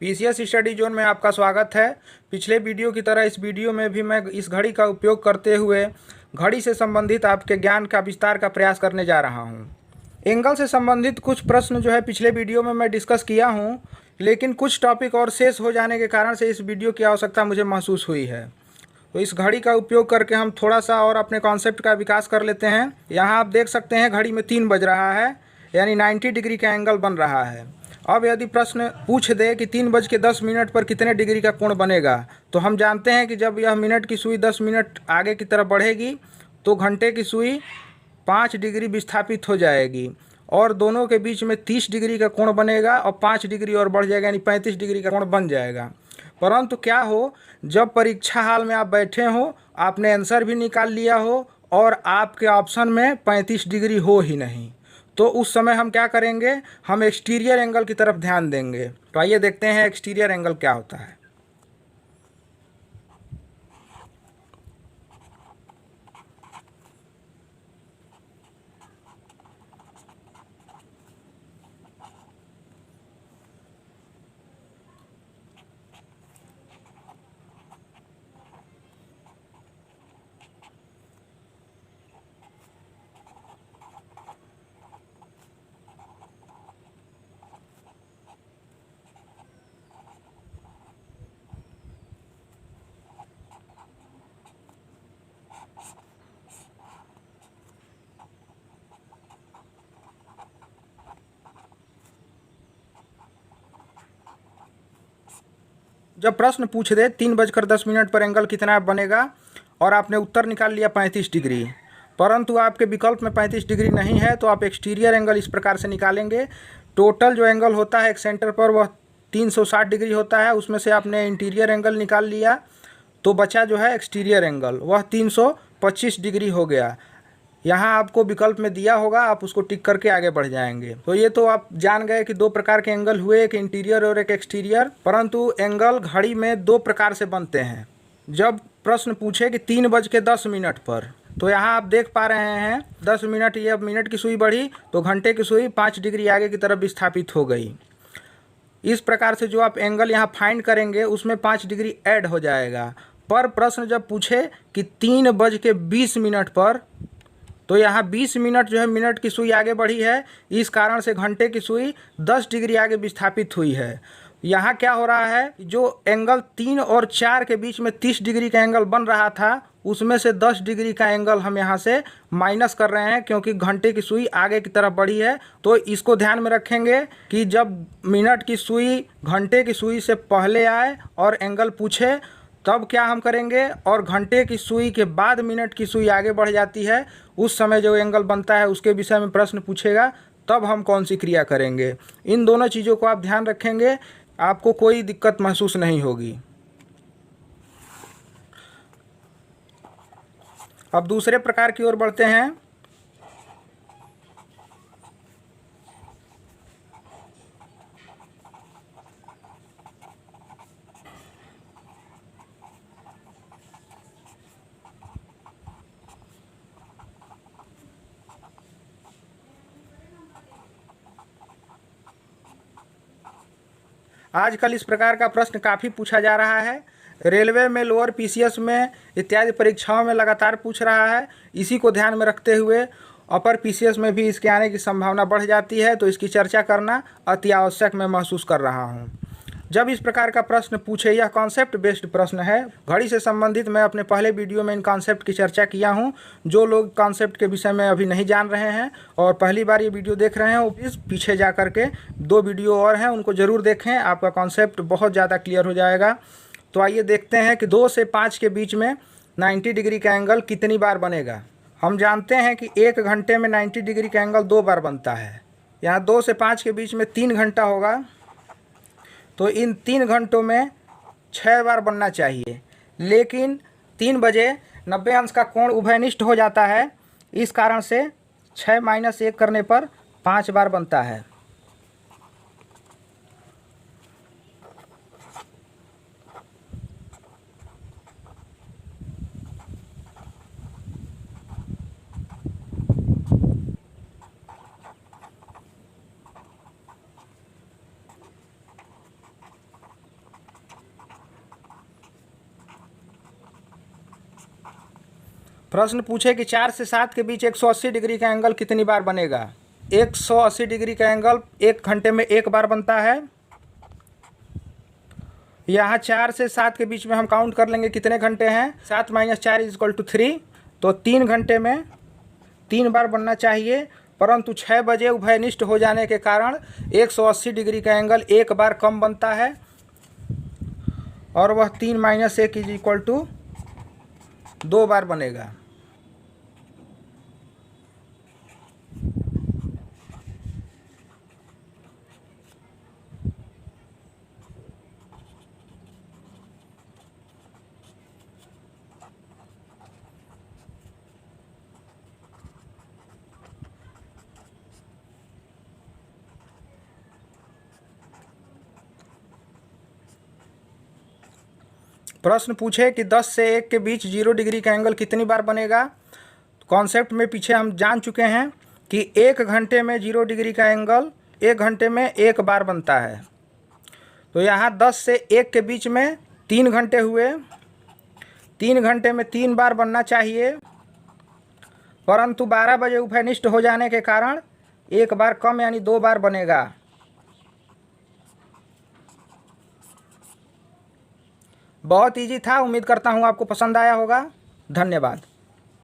PCS study zone में आपका स्वागत है। पिछले वीडियो की तरह इस वीडियो में भी मैं इस घड़ी का उपयोग करते हुए घड़ी से संबंधित आपके ज्ञान का विस्तार का प्रयास करने जा रहा हूं। एंगल से संबंधित कुछ प्रश्न जो है पिछले वीडियो में मैं डिस्कस किया हूं, लेकिन कुछ टॉपिक और शेष हो जाने के कारण से इस वीडियो की आवश्यकता मुझे महसूस हुई है। तो इस घड़ी का उपयोग करके हम थोड़ा सा और अपने कॉन्सेप्ट का विकास कर लेते हैं। यहाँ आप देख सकते हैं घड़ी में 3 बज रहा है, यानी 90 डिग्री का एंगल बन रहा है। अब यदि प्रश्न पूछ दे कि 3:10 पर कितने डिग्री का कोण बनेगा, तो हम जानते हैं कि जब यह मिनट की सुई 10 मिनट आगे की तरफ बढ़ेगी तो घंटे की सुई 5 डिग्री विस्थापित हो जाएगी और दोनों के बीच में 30 डिग्री का कोण बनेगा और 5 डिग्री और बढ़ जाएगा, यानी 35 डिग्री का कोण बन जाएगा। परंतु क्या हो, जब परीक्षा हाल में आप बैठे हो, आपने आंसर भी निकाल लिया हो और आपके ऑप्शन में 35 डिग्री हो ही नहीं, तो उस समय हम क्या करेंगे? हम एक्सटीरियर एंगल की तरफ ध्यान देंगे। तो आइए देखते हैं एक्सटीरियर एंगल क्या होता है। जब प्रश्न पूछ दे 3:10 पर एंगल कितना बनेगा और आपने उत्तर निकाल लिया 35 डिग्री, परंतु आपके विकल्प में 35 डिग्री नहीं है, तो आप एक्सटीरियर एंगल इस प्रकार से निकालेंगे। टोटल जो एंगल होता है एक सेंटर पर वह 360 डिग्री होता है, उसमें से आपने इंटीरियर एंगल निकाल लिया तो बचा जो है एक्सटीरियर एंगल, वह 325 डिग्री हो गया। यहाँ आपको विकल्प में दिया होगा, आप उसको टिक करके आगे बढ़ जाएंगे। तो ये तो आप जान गए कि 2 प्रकार के एंगल हुए, एक इंटीरियर और एक एक्सटीरियर। परंतु एंगल घड़ी में 2 प्रकार से बनते हैं। जब प्रश्न पूछे कि 3:10 पर, तो यहाँ आप देख पा रहे हैं 10 मिनट, ये अब मिनट की सुई बढ़ी तो घंटे की सुई 5 डिग्री आगे की तरफ विस्थापित हो गई। इस प्रकार से जो आप एंगल यहाँ फाइंड करेंगे उसमें 5 डिग्री ऐड हो जाएगा। पर प्रश्न जब पूछे कि 3:20 पर, तो यहाँ 20 मिनट जो है मिनट की सुई आगे बढ़ी है, इस कारण से घंटे की सुई 10 डिग्री आगे विस्थापित हुई है। यहाँ क्या हो रहा है, जो एंगल 3 और 4 के बीच में 30 डिग्री का एंगल बन रहा था, उसमें से 10 डिग्री का एंगल हम यहाँ से माइनस कर रहे हैं, क्योंकि घंटे की सुई आगे की तरफ बढ़ी है। तो इसको ध्यान में रखेंगे कि जब मिनट की सुई घंटे की सुई से पहले आए और एंगल पूछे तब क्या हम करेंगे, और घंटे की सुई के बाद मिनट की सुई आगे बढ़ जाती है, उस समय जो एंगल बनता है उसके विषय में प्रश्न पूछेगा, तब हम कौन सी क्रिया करेंगे। इन दोनों चीज़ों को आप ध्यान रखेंगे, आपको कोई दिक्कत महसूस नहीं होगी। अब दूसरे प्रकार की ओर बढ़ते हैं। आजकल इस प्रकार का प्रश्न काफ़ी पूछा जा रहा है। रेलवे में, लोअर पीसीएस में इत्यादि परीक्षाओं में लगातार पूछ रहा है। इसी को ध्यान में रखते हुए अपर पीसीएस में भी इसके आने की संभावना बढ़ जाती है, तो इसकी चर्चा करना अति आवश्यक मैं महसूस कर रहा हूँ। जब इस प्रकार का प्रश्न पूछे, यह कॉन्सेप्ट बेस्ड प्रश्न है। घड़ी से संबंधित मैं अपने पहले वीडियो में इन कॉन्सेप्ट की चर्चा किया हूं। जो लोग कॉन्सेप्ट के विषय में अभी नहीं जान रहे हैं और पहली बार ये वीडियो देख रहे हैं, वो प्लीज़ पीछे जा कर के 2 वीडियो और हैं, उनको ज़रूर देखें, आपका कॉन्सेप्ट बहुत ज़्यादा क्लियर हो जाएगा। तो आइए देखते हैं कि 2 से 5 के बीच में 90 डिग्री का एंगल कितनी बार बनेगा। हम जानते हैं कि 1 घंटे में 90 डिग्री का एंगल 2 बार बनता है। यहाँ 2 से 5 के बीच में 3 घंटा होगा, तो इन 3 घंटों में 6 बार बनना चाहिए। लेकिन 3 बजे 90 अंश का कोण उभयनिष्ठ हो जाता है, इस कारण से 6 - 1 करने पर 5 बार बनता है। प्रश्न पूछे कि 4 से 7 के बीच 180 डिग्री का एंगल कितनी बार बनेगा। 180 डिग्री का एंगल 1 घंटे में 1 बार बनता है। यहाँ 4 से 7 के बीच में हम काउंट कर लेंगे कितने घंटे हैं। 7 - 4 = 3, तो 3 घंटे में 3 बार बनना चाहिए, परंतु 6 बजे उभयनिष्ठ हो जाने के कारण 180 डिग्री का एंगल 1 बार कम बनता है और वह 3 - 1 = 2 बार बनेगा। प्रश्न पूछे कि 10 से 1 के बीच 0 डिग्री का एंगल कितनी बार बनेगा। कॉन्सेप्ट में पीछे हम जान चुके हैं कि 1 घंटे में 0 डिग्री का एंगल 1 घंटे में 1 बार बनता है। तो यहाँ 10 से 1 के बीच में 3 घंटे हुए, 3 घंटे में 3 बार बनना चाहिए, परंतु 12 बजे उभयनिष्ठ हो जाने के कारण 1 बार कम यानी 2 बार बनेगा। बहुत इजी था। उम्मीद करता हूँ आपको पसंद आया होगा। धन्यवाद।